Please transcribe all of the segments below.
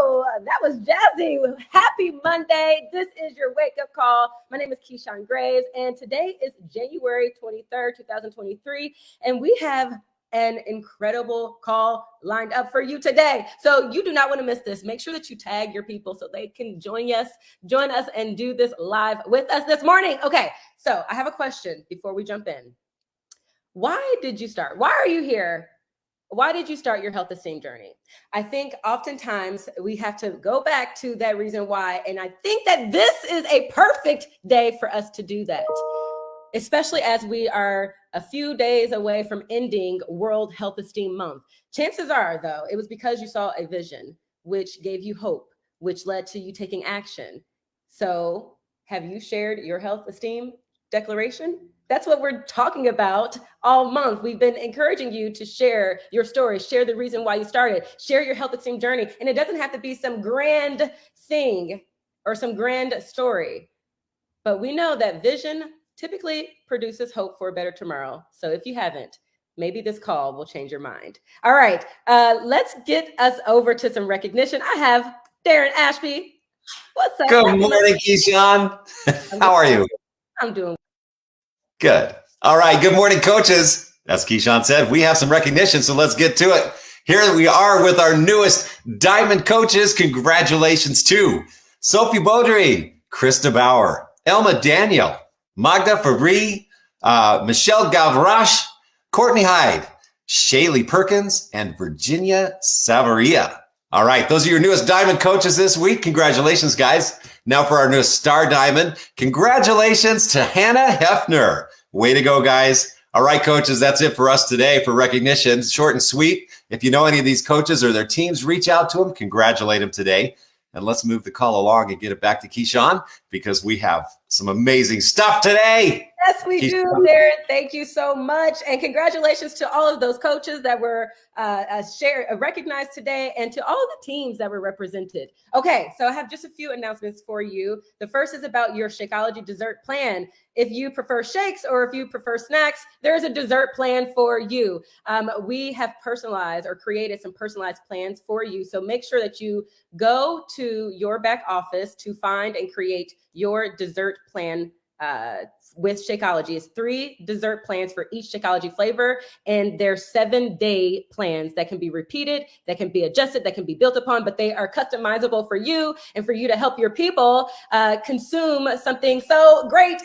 That was jazzy. Happy Monday. This is your wake-up call. My name is Keyshawn Graves, and today is January 23rd, 2023, and we have an incredible call lined up for you today. So you do not want to miss this. Make sure that you tag your people so they can join us and do this live with us this morning. Okay, so I have a question before we jump in. Why did you start? Why are you here? Why did you start your health esteem journey? I think oftentimes we have to go back to that reason why. And I think that this is a perfect day for us to do that, especially as we are a few days away from ending World Health Esteem Month. Chances are, though, it was because you saw a vision, which gave you hope, which led to you taking action. So have you shared your health esteem declaration? That's what we're talking about all month. We've been encouraging you to share your story, share the reason why you started, share your health esteem journey. And it doesn't have to be some grand thing or some grand story. But we know that vision typically produces hope for a better tomorrow. So if you haven't, maybe this call will change your mind. All right, let's get us over to some recognition. I have Darren Ashby. What's up? Good morning, Keyshawn. How are you? I'm doing good. All right. Good morning, coaches. As Keyshawn said, we have some recognition, so let's get to it. Here we are with our newest Diamond coaches. Congratulations to Sophie Baudry, Krista Bauer, Elma Daniel, Magda Fabry, Michelle Gavrache, Courtney Hyde, Shaylee Perkins, and Virginia Savaria. All right. Those are your newest Diamond coaches this week. Congratulations, guys. Now for our newest Star Diamond. Congratulations to Hannah Hefner. Way to go, guys. All right, coaches, that's it for us today for recognition. Short and sweet. If you know any of these coaches or their teams, reach out to them. Congratulate them today. And let's move the call along and get it back to Keyshawn because we have some amazing stuff today. Yes, we do, Darren. Thank you so much. And congratulations to all of those coaches that were recognized today and to all of the teams that were represented. Okay, so I have just a few announcements for you. The first is about your Shakeology dessert plan. If you prefer shakes or if you prefer snacks, there is a dessert plan for you. We have personalized or created some personalized plans for you. So make sure that you go to your back office to find and create your dessert plan with Shakeology. It's 3 dessert plans for each Shakeology flavor, and they're 7-day plans that can be repeated, that can be adjusted, that can be built upon, but they are customizable for you and for you to help your people consume something so great,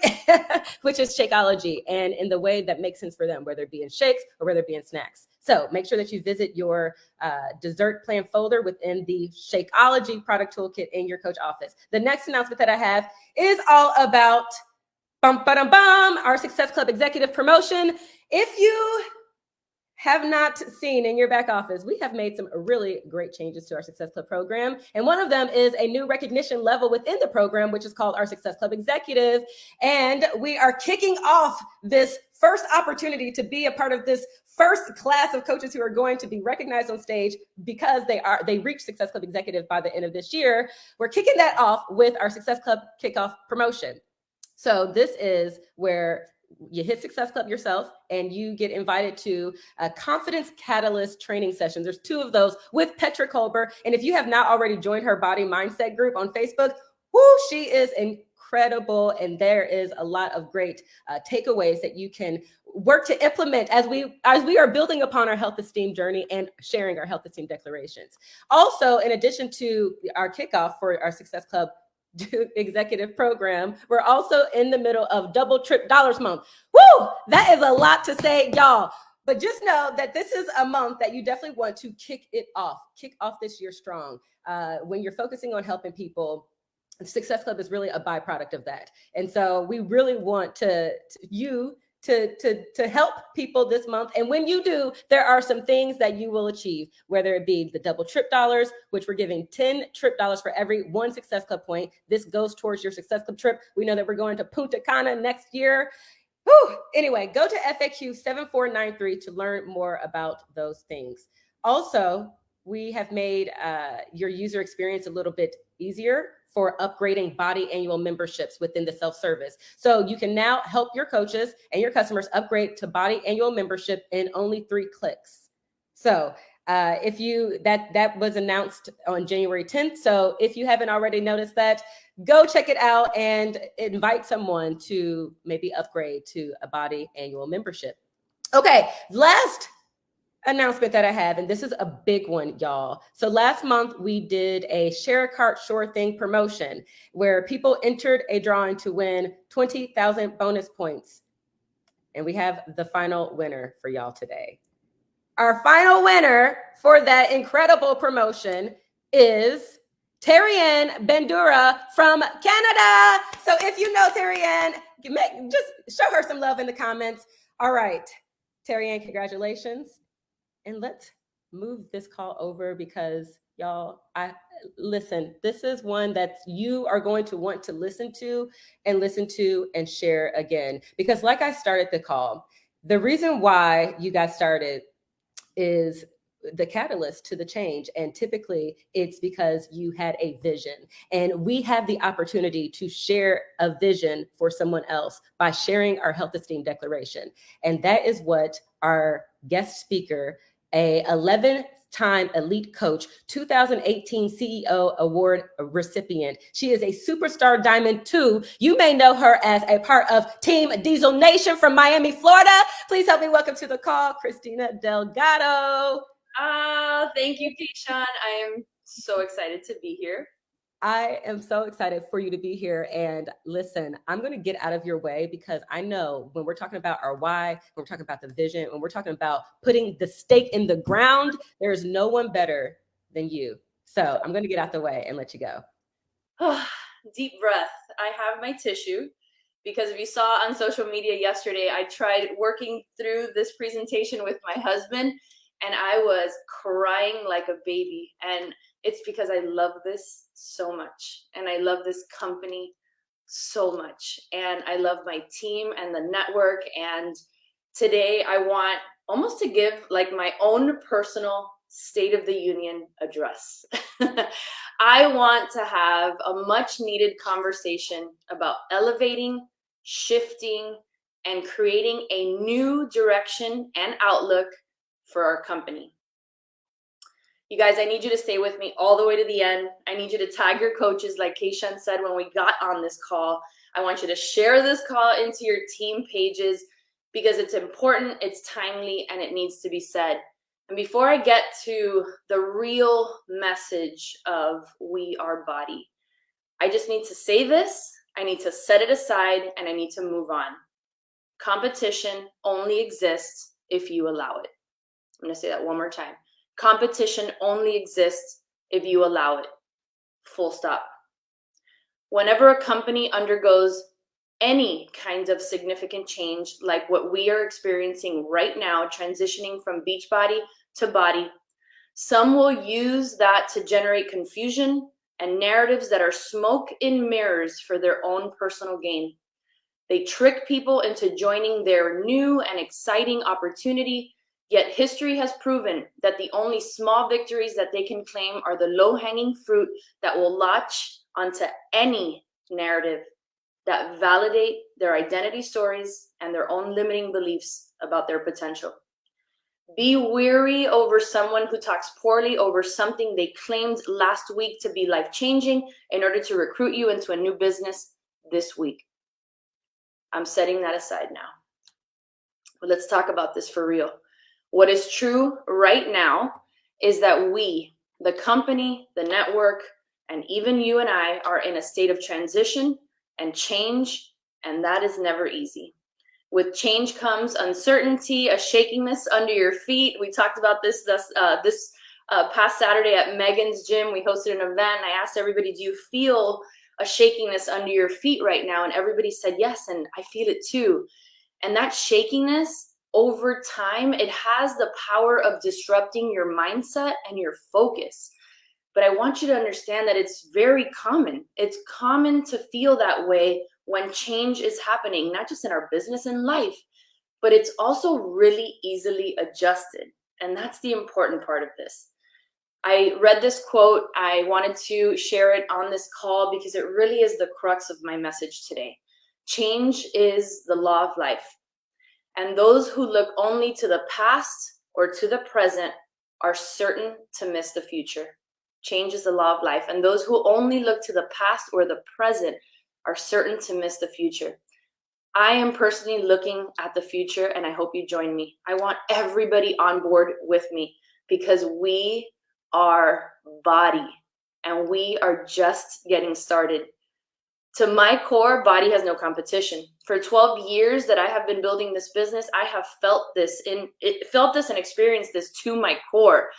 which is Shakeology, and in the way that makes sense for them, whether it be in shakes or whether it be in snacks. So make sure that you visit your dessert plan folder within the Shakeology product toolkit in your coach office. The next announcement that I have is all about our Success Club executive promotion. If you have not seen in your back office, we have made some really great changes to our Success Club program. And one of them is a new recognition level within the program, which is called our Success Club Executive. And we are kicking off this first opportunity to be a part of this first class of coaches who are going to be recognized on stage because they reach Success Club Executive by the end of this year. We're kicking that off with our Success Club kickoff promotion. So this is where you hit Success Club yourself and you get invited to a Confidence Catalyst training session. There's 2 of those with Petra Kolber. And if you have not already joined her body mindset group on Facebook, she is incredible. And there is a lot of great takeaways that you can work to implement as we are building upon our health esteem journey and sharing our health esteem declarations. Also, in addition to our kickoff for our Success Club executive program, we're also in the middle of Double Trip Dollars Month. Woo! That is a lot to say, y'all. But just know that this is a month that you definitely want to kick off this year strong. When you're focusing on helping people, Success Club is really a byproduct of that. And so we really want to help people this month. And when you do, there are some things that you will achieve, whether it be the double trip dollars, which we're giving 10 trip dollars for every 1 Success Club point. This goes towards your Success Club trip. We know that we're going to Punta Cana next year. Anyway, go to FAQ 7493 to learn more about those things. Also, we have made your user experience a little bit easier for upgrading body annual memberships within the self-service. So you can now help your coaches and your customers upgrade to body annual membership in only 3 clicks. So If you that was announced on January 10th. So if you haven't already noticed that, go check it out and invite someone to maybe upgrade to a Body annual membership. Okay, last announcement that I have, and this is a big one, y'all. So last month we did a Share a Cart Sure Thing promotion where people entered a drawing to win 20,000 bonus points. And we have the final winner for y'all today. Our final winner for that incredible promotion is Terrianne Bandura from Canada. So if you know Terrianne, just show her some love in the comments. All right, Terrianne, congratulations. And let's move this call over because y'all, listen, this is one that you are going to want to listen to and share again. Because like I started the call, the reason why you got started is the catalyst to the change. And typically it's because you had a vision, and we have the opportunity to share a vision for someone else by sharing our health esteem declaration. And that is what our guest speaker, a 11-time elite coach, 2018 CEO award recipient. She is a superstar Diamond 2. You may know her as a part of Team Diesel Nation from Miami, Florida. Please help me welcome to the call, Christina Delgado. Thank you, Pehrson. I am so excited to be here. I am so excited for you to be here. And listen, I'm going to get out of your way because I know when we're talking about our why, when we're talking about the vision, when we're talking about putting the stake in the ground, there's no one better than you. So I'm going to get out the way and let you go. Deep breath. I have my tissue because if you saw on social media yesterday, I tried working through this presentation with my husband and I was crying like a baby. And it's because I love this so much. And I love this company so much. And I love my team and the network. And today I want almost to give like my own personal State of the Union address. I want to have a much needed conversation about elevating, shifting, and creating a new direction and outlook for our company. You guys, I need you to stay with me all the way to the end. I need you to tag your coaches like Pehrson said when we got on this call. I want you to share this call into your team pages because it's important, it's timely, and it needs to be said. And before I get to the real message of We Are Body, I just need to say this, I need to set it aside, and I need to move on. Competition only exists if you allow it. I'm going to say that one more time. Competition only exists if you allow it. Full stop. Whenever a company undergoes any kind of significant change, like what we are experiencing right now, transitioning from Beachbody to Body, some will use that to generate confusion and narratives that are smoke and mirrors for their own personal gain. They trick people into joining their new and exciting opportunity. Yet history has proven that the only small victories that they can claim are the low-hanging fruit that will latch onto any narrative that validate their identity stories and their own limiting beliefs about their potential. Be wary over someone who talks poorly over something they claimed last week to be life-changing in order to recruit you into a new business this week. I'm setting that aside now. But let's talk about this for real. What is true right now is that we, the company, the network, and even you and I are in a state of transition and change, and that is never easy. With change comes uncertainty, a shakiness under your feet. We talked about this past Saturday at Megan's gym. We hosted an event, and I asked everybody, do you feel a shakiness under your feet right now? And everybody said yes, and I feel it too. And that shakiness, over time, it has the power of disrupting your mindset and your focus. But I want you to understand that it's very common. It's common to feel that way when change is happening, not just in our business and life, but it's also really easily adjusted. And that's the important part of this. I read this quote. I wanted to share it on this call because it really is the crux of my message today. Change is the law of life. And those who look only to the past or to the present are certain to miss the future. Change is the law of life, and those who only look to the past or the present are certain to miss the future. I am personally looking at the future, and I hope you join me. I want everybody on board with me because we are body, and we are just getting started. To my core, body has no competition. For 12 years that I have been building this business, I have felt this and experienced this to my core.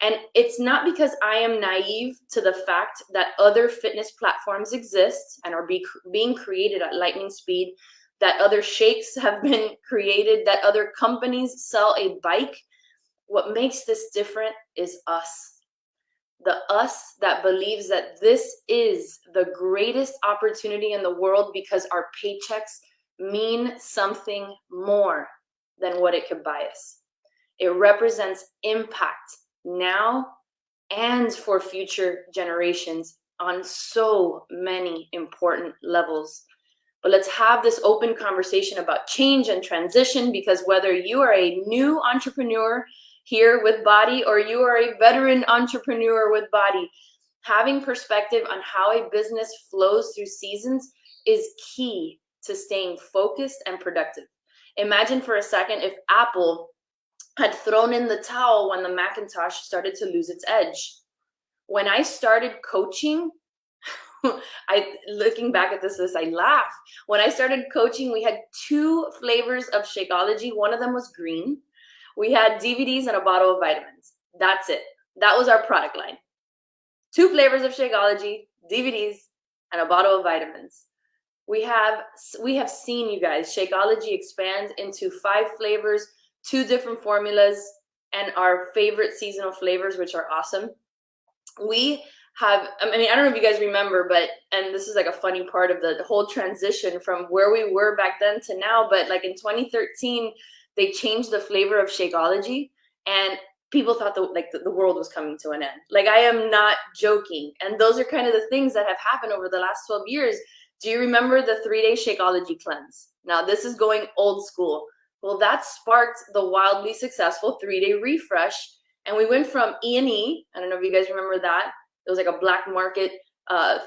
And it's not because I am naive to the fact that other fitness platforms exist and are being created at lightning speed, that other shakes have been created, that other companies sell a bike. What makes this different is us. The us that believes that this is the greatest opportunity in the world because our paychecks mean something more than what it could buy us. It represents impact now and for future generations on so many important levels. But let's have this open conversation about change and transition, because whether you are a new entrepreneur here with Body or you are a veteran entrepreneur with Body, having perspective on how a business flows through seasons is key to staying focused and productive. Imagine for a second if Apple had thrown in the towel when the Macintosh started to lose its edge. When I started coaching, looking back at this, I laugh. When I started coaching, we had 2 flavors of Shakeology. One of them was green. We had DVDs and a bottle of vitamins. That's it. That was our product line. 2 flavors of Shakeology, DVDs, and a bottle of vitamins. We have seen, you guys, Shakeology expand into 5 flavors, 2 different formulas, and our favorite seasonal flavors, which are awesome. We have, I don't know if you guys remember, but, and this is like a funny part of the whole transition from where we were back then to now, but like in 2013, they changed the flavor of Shakeology, and people thought the world was coming to an end. Like, I am not joking. And those are kind of the things that have happened over the last 12 years. Do you remember the 3-day Shakeology cleanse? Now, this is going old school. Well, that sparked the wildly successful 3-day refresh. And we went from E&E. I don't know if you guys remember that. It was like a black market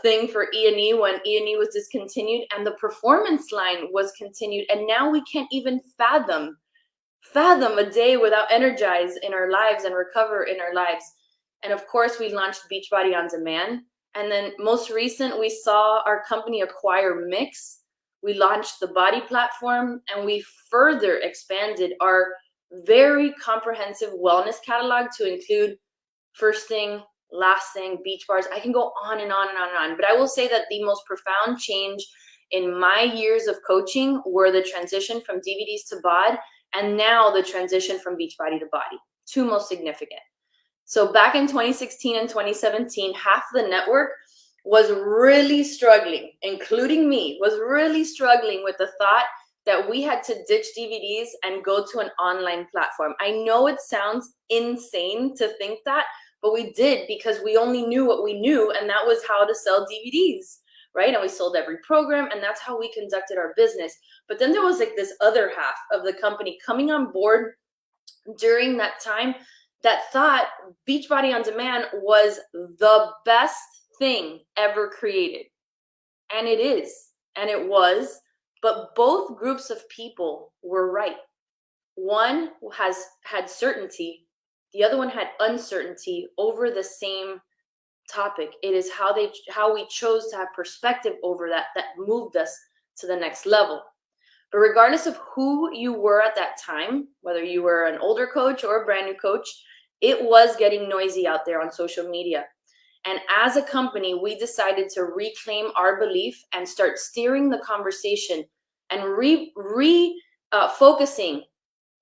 thing for E&E when E&E was discontinued, and the performance line was continued. And now we can't even fathom a day without Energize in our lives and Recover in our lives. And of course, we launched Beachbody On Demand. And then most recent, we saw our company acquire Mix. We launched the Body platform, and we further expanded our very comprehensive wellness catalog to include First Thing, Last Thing, beach bars. I can go on and on and on and on. But I will say that the most profound change in my years of coaching were the transition from DVDs to BOD, and now the transition from Beachbody to Body. 2 most significant. So back in 2016 and 2017, half the network was really struggling, including me, was really struggling with the thought that we had to ditch DVDs and go to an online platform. I know it sounds insane to think that, but we did, because we only knew what we knew, and that was how to sell DVDs, right? And we sold every program, and that's how we conducted our business. But then there was like this other half of the company coming on board during that time that thought Beachbody On Demand was the best thing ever created. And it is, and it was, but both groups of people were right. One had certainty, the other one had uncertainty over the same topic. It is how we chose to have perspective over that moved us to the next level. But regardless of who you were at that time, whether you were an older coach or a brand new coach, it was getting noisy out there on social media. And as a company, we decided to reclaim our belief and start steering the conversation and focusing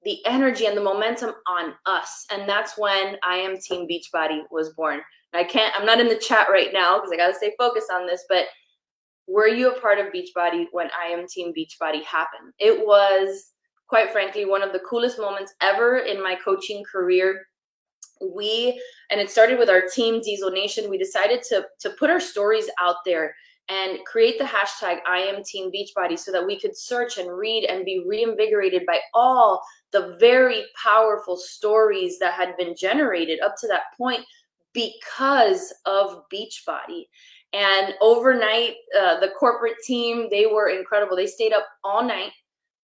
the energy and the momentum on us. And that's when I Am Team Beachbody was born. I'm not in the chat right now because I got to stay focused on this, but were you a part of Beachbody when I Am Team Beachbody happened? It was, quite frankly, one of the coolest moments ever in my coaching career. And it started with our team, Diesel Nation. We decided to put our stories out there and create the hashtag I am Team Beachbody so that we could search and read and be reinvigorated by all the very powerful stories that had been generated up to that point because of Beachbody. And overnight, the corporate team, they were incredible. They stayed up all night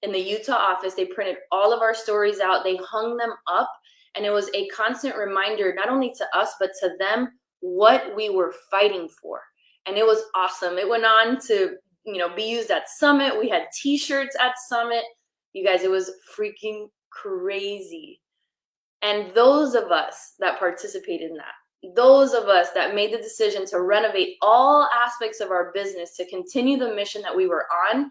in the Utah office. They printed all of our stories out. They hung them up. And it was a constant reminder, not only to us, but to them, what we were fighting for. And it was awesome. It went on to, be used at Summit. We had t-shirts at Summit. You guys, it was freaking crazy. And those of us that participated in that, those of us that made the decision to renovate all aspects of our business to continue the mission that we were on,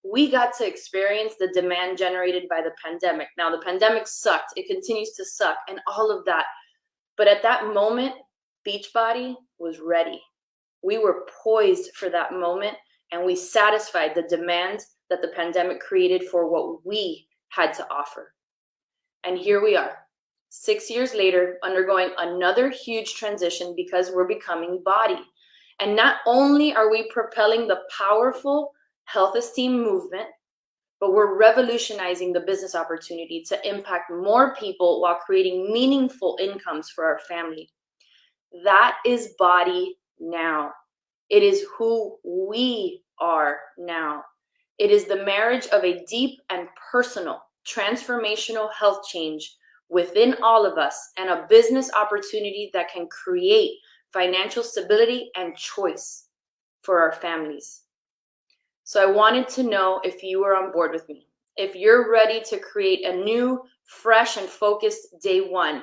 we got to experience the demand generated by the pandemic. Now, the pandemic sucked. It continues to suck and all of that. But at that moment, Beachbody was ready. We were poised for that moment, and we satisfied the demand that the pandemic created for what we had to offer. And here we are, 6 years later, undergoing another huge transition because we're becoming Body. And not only are we propelling the powerful health esteem movement, but we're revolutionizing the business opportunity to impact more people while creating meaningful incomes for our family. That is Body now. It is who we are now. It is the marriage of a deep and personal transformational health change within all of us and a business opportunity that can create financial stability and choice for our families. So I wanted to know if you were on board with me, if you're ready to create a new, fresh, and focused day one.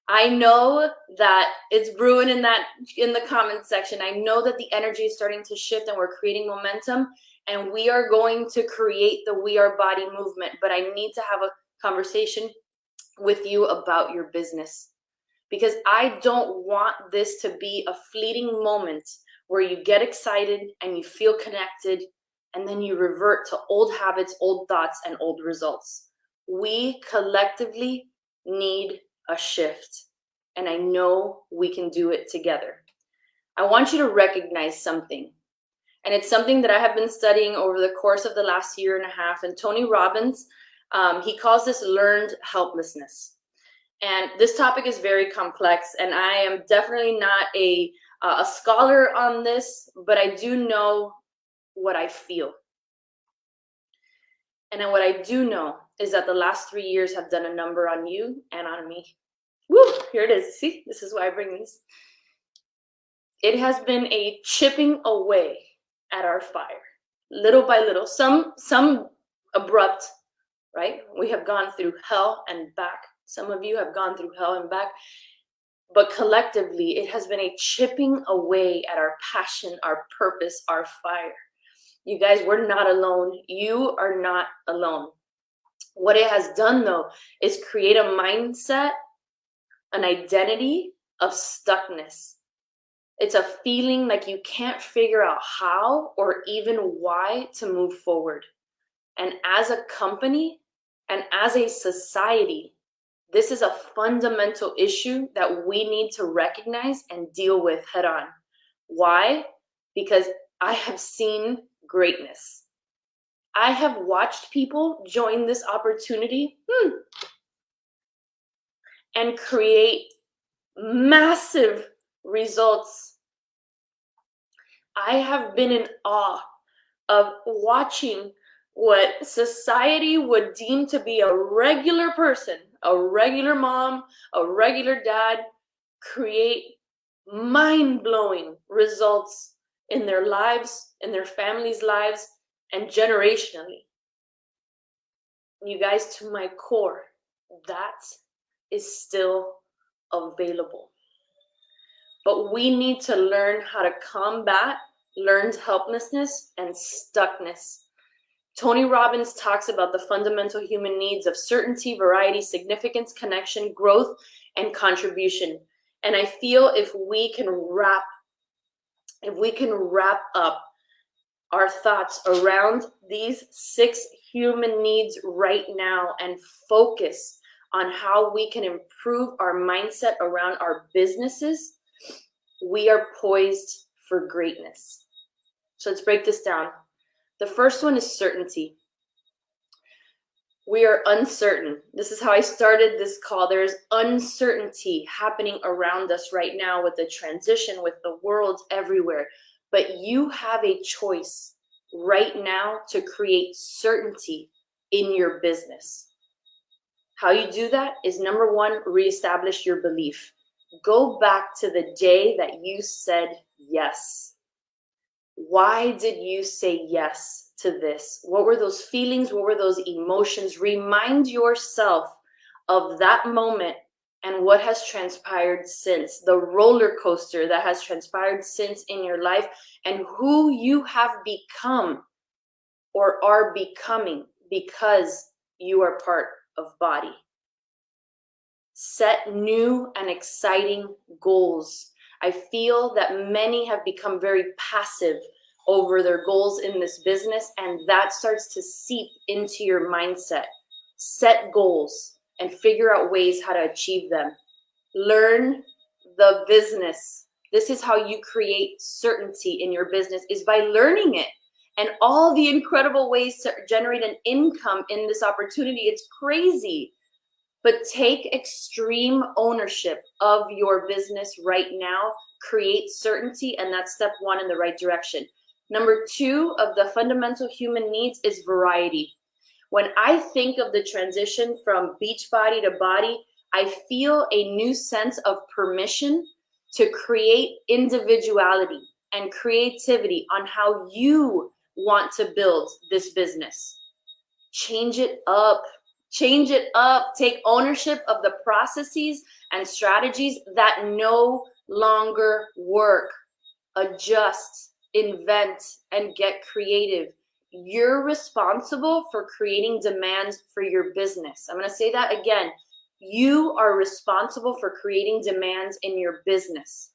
I know that it's brewing in the comment section. I know that the energy is starting to shift and we're creating momentum, and we are going to create the We Are Body movement. But I need to have a conversation with you about your business, because I don't want this to be a fleeting moment where you get excited and you feel connected and then you revert to old habits, old thoughts, and old results. We collectively need a shift, and I know we can do it together. I want you to recognize something, and it's something that I have been studying over the course of the last year and a half. And Tony Robbins, he calls this learned helplessness. And this topic is very complex, and I am definitely not a scholar on this, but I do know what I feel. And then what I do know is that the last 3 years have done a number on you and on me. Woo, here it is. See, this is why I bring these. It has been a chipping away at our fire, little by little. Some abrupt, right? We have gone through hell and back. Some of you have gone through hell and back. But collectively, it has been a chipping away at our passion, our purpose, our fire. You guys, we're not alone. You are not alone. What it has done, though, is create a mindset, an identity of stuckness. It's a feeling like you can't figure out how or even why to move forward. And as a company and as a society, this is a fundamental issue that we need to recognize and deal with head on. Why? Because I have seen greatness. I have watched people join this opportunity and create massive results. I have been in awe of watching what society would deem to be a regular person, a regular mom, a regular dad, create mind-blowing results in their lives, in their families' lives, and generationally. You guys, to my core, that is still available. But we need to learn how to combat learned helplessness and stuckness. Tony Robbins talks about the fundamental human needs of certainty, variety, significance, connection, growth, and contribution. And I feel if we can wrap up our thoughts around these 6 human needs right now and focus on how we can improve our mindset around our businesses, we are poised for greatness. So let's break this down. The first one is certainty. We are uncertain. This is how I started this call. There is uncertainty happening around us right now with the transition, with the world everywhere. But you have a choice right now to create certainty in your business. How you do that is, number one, reestablish your belief. Go back to the day that you said yes. Why did you say yes to this? What were those feelings? What were those emotions? Remind yourself of that moment and what has transpired since, the roller coaster that has transpired since in your life, and who you have become or are becoming because you are part of Body. Set new and exciting goals. I feel that many have become very passive over their goals in this business, and that starts to seep into your mindset. Set goals and figure out ways how to achieve them. Learn the business. This is how you create certainty in your business, is by learning it. And all the incredible ways to generate an income in this opportunity. It's crazy. But take extreme ownership of your business right now. Create certainty, and that's step one in the right direction. Number two of the fundamental human needs is variety. When I think of the transition from Beachbody to Body, I feel a new sense of permission to create individuality and creativity on how you want to build this business. Change it up. Change it up. Take ownership of the processes and strategies that no longer work. Adjust, invent, and get creative. You're responsible for creating demands for your business. I'm going to say that again. You are responsible for creating demands in your business.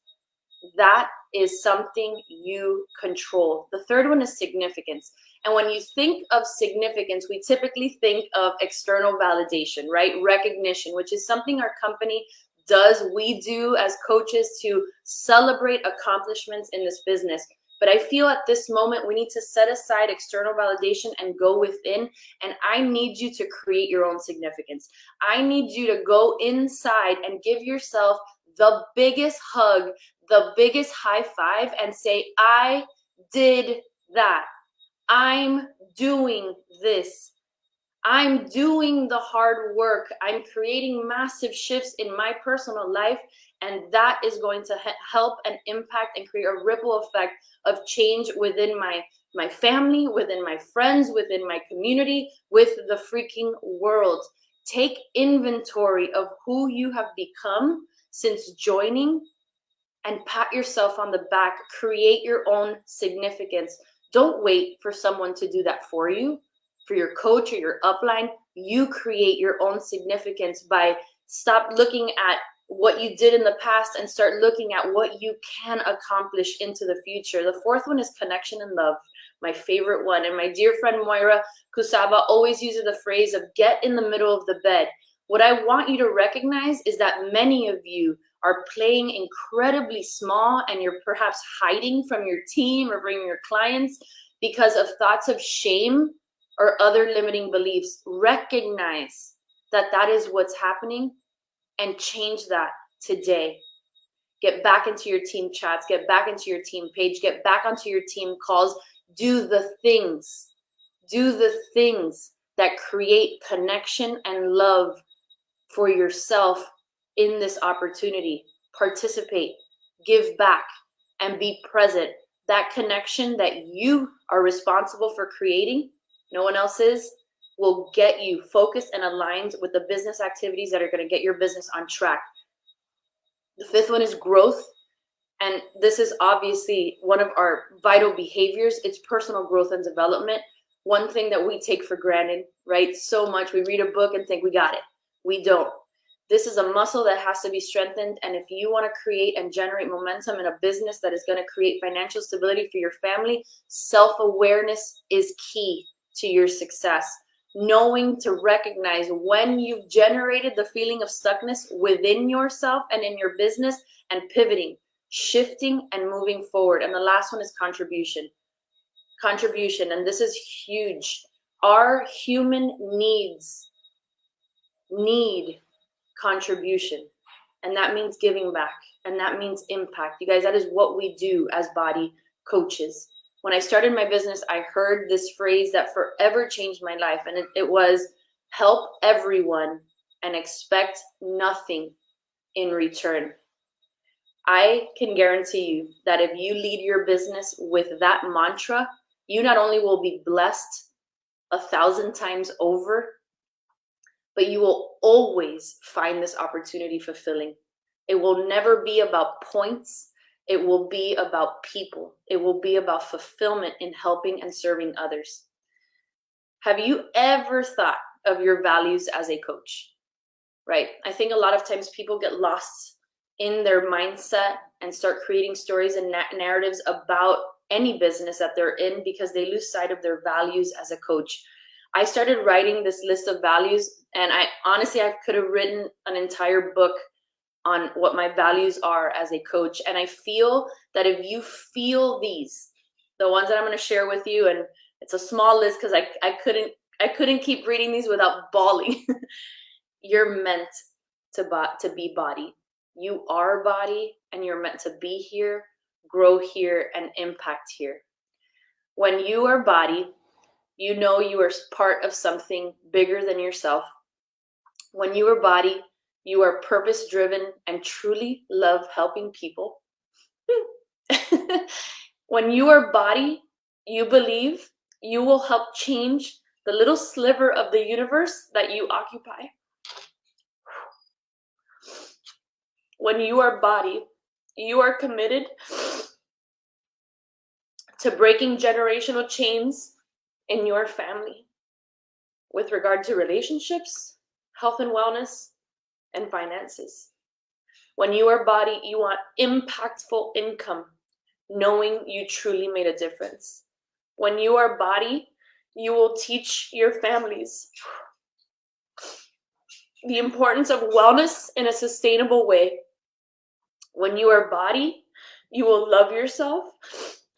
That is something you control. The third one is significance. And when you think of significance, we typically think of external validation, right? Recognition, which is something our company does. We do as coaches to celebrate accomplishments in this business. But I feel at this moment, we need to set aside external validation and go within. And I need you to create your own significance. I need you to go inside and give yourself the biggest hug, the biggest high five, and say, I did that. I'm doing this. I'm doing the hard work. I'm creating massive shifts in my personal life, and that is going to help and impact and create a ripple effect of change within my family, within my friends, within my community, with the freaking world. Take inventory of who you have become since joining and pat yourself on the back. Create your own significance. Don't wait for someone to do that for you, for your coach or your upline. You create your own significance by stop looking at what you did in the past and start looking at what you can accomplish into the future. The fourth one is connection and love, my favorite one. And my dear friend Moira Kusaba always uses the phrase of get in the middle of the bed. What I want you to recognize is that many of you are playing incredibly small, and you're perhaps hiding from your team or from your clients because of thoughts of shame or other limiting beliefs. Recognize that that is what's happening and change that today. Get back into your team chats, get back into your team page, get back onto your team calls. Do the things that create connection and love for yourself in this opportunity. Participate, give back, and be present. That connection that you are responsible for creating, no one else is, will get you focused and aligned with the business activities that are going to get your business on track. The fifth one is growth. And this is obviously one of our vital behaviors. It's personal growth and development. One thing that we take for granted, right? So much. We read a book and think we got it. We don't. This is a muscle that has to be strengthened. And if you want to create and generate momentum in a business that is going to create financial stability for your family, self-awareness is key to your success. Knowing to recognize when you've generated the feeling of stuckness within yourself and in your business, and pivoting, shifting, and moving forward. And the last one is contribution. contribution, and this is huge. Our human needs need contribution, and that means giving back, and that means impact. You guys, that is what we do as body coaches. When I started my business, I heard this phrase that forever changed my life, and it was help everyone and expect nothing in return. I can guarantee you that if you lead your business with that mantra, you not only will be blessed 1,000 times over, but you will always find this opportunity fulfilling. It will never be about points. It will be about people. It will be about fulfillment in helping and serving others. Have you ever thought of your values as a coach? Right? I think a lot of times people get lost in their mindset and start creating stories and narratives about any business that they're in because they lose sight of their values as a coach. I started writing this list of values, and I could have written an entire book on what my values are as a coach. And I feel that if you feel these, the ones that I'm going to share with you, and it's a small list because I couldn't keep reading these without bawling. You're meant to be body. You are body, and you're meant to be here, grow here, and impact here. When you are body, you know you are part of something bigger than yourself. When you are body, you are purpose-driven and truly love helping people. When you are body, you believe you will help change the little sliver of the universe that you occupy. When you are body, you are committed to breaking generational chains in your family with regard to relationships, health and wellness, and finances. When you are body, you want impactful income, knowing you truly made a difference. When you are body, you will teach your families the importance of wellness in a sustainable way. When you are body, you will love yourself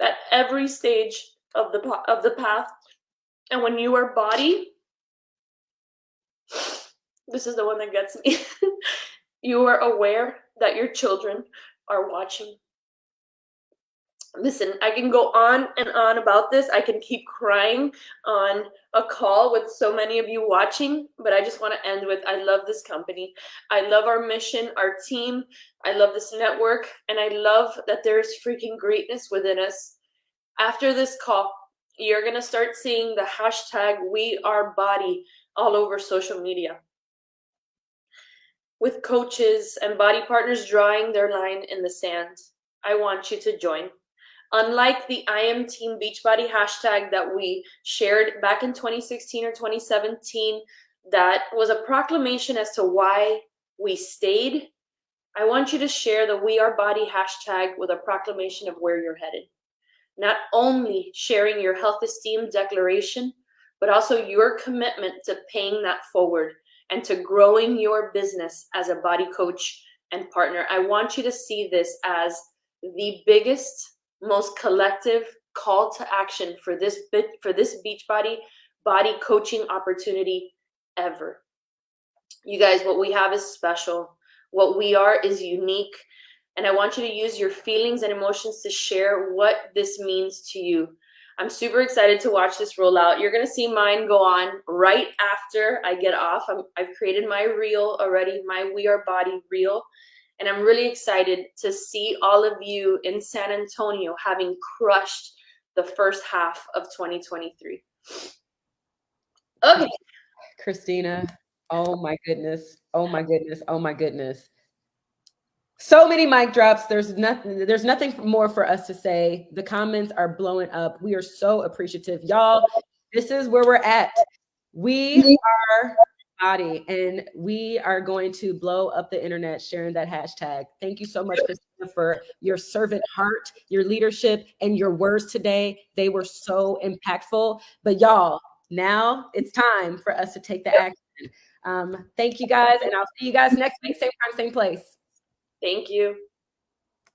at every stage of the path. And when you are body, this is the one that gets me. You are aware that your children are watching. Listen, I can go on and on about this. I can keep crying on a call with so many of you watching, but I just want to end with, I love this company. I love our mission, our team. I love this network, and I love that there's freaking greatness within us. After this call, you're going to start seeing the hashtag #WeAreBody all over social media, with coaches and body partners drawing their line in the sand. I want you to join. Unlike the I Am Team Beachbody hashtag that we shared back in 2016 or 2017, that was a proclamation as to why we stayed, I want you to share the We Are Body hashtag with a proclamation of where you're headed. Not only sharing your health esteem declaration, but also your commitment to paying that forward and to growing your business as a body coach and partner. I want you to see this as the biggest, most collective call to action for this Beachbody body coaching opportunity ever. You guys, what we have is special. What we are is unique. And I want you to use your feelings and emotions to share what this means to you. I'm super excited to watch this roll out. You're going to see mine go on right after I get off. I've created my reel already, my We Are Body reel. And I'm really excited to see all of you in San Antonio having crushed the first half of 2023. Okay. Christina, oh my goodness. Oh my goodness. Oh my goodness. So many mic drops. There's nothing more for us to say. The comments are blowing up. We are so appreciative. Y'all, this is where we're at. We are body, and we are going to blow up the internet sharing that hashtag. Thank you so much, Christina, for your servant heart, your leadership, and your words today. They were so impactful. But y'all, now it's time for us to take the action. Thank you guys, and I'll see you guys next week, same time, same place. Thank you.